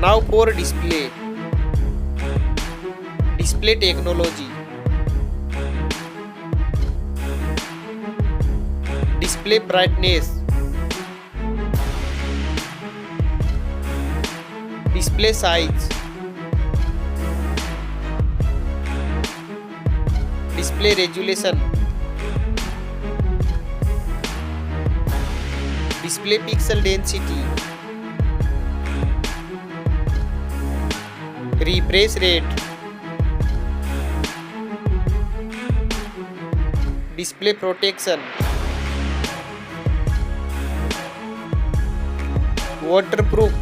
Now for display. Display technology. Display brightness. Display size. Display resolution. Display pixel density. Refresh rate. Display protection. Waterproof.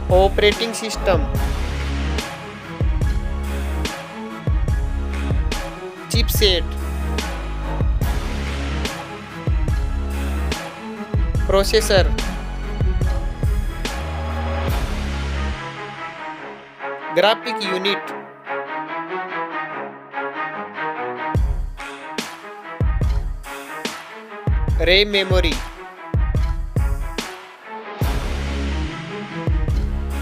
Operating system. Chipset. Processor. Graphic unit. RAM memory.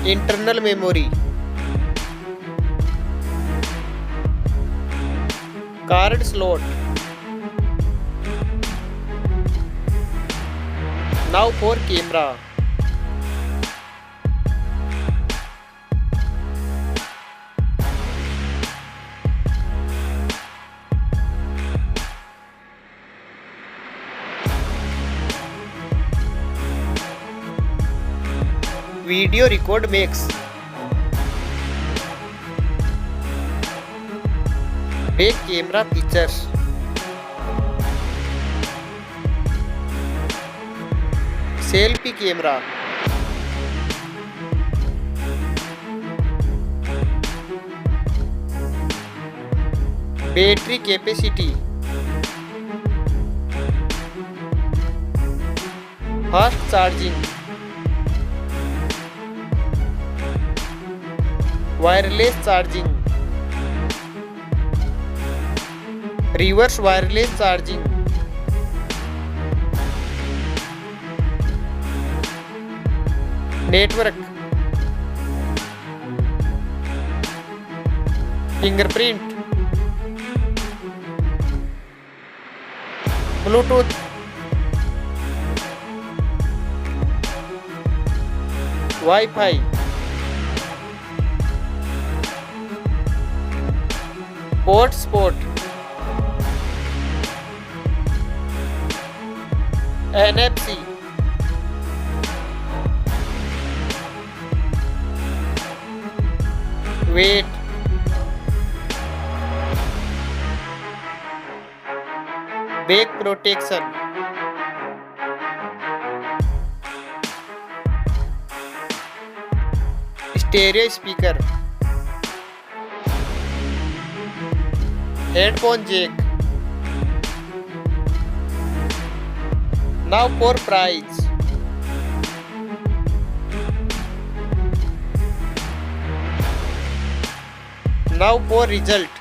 Internal memory. Card slot. Now for camera. Video record mix. Back camera features. Selfie camera. Battery capacity. Fast charging. Wireless charging. Reverse wireless charging. Network. Fingerprint. Bluetooth. Wi-Fi. Hotspot. NFC. Weight. Back protection. Stereo speaker. Headphone jack. Now for price. Now for result.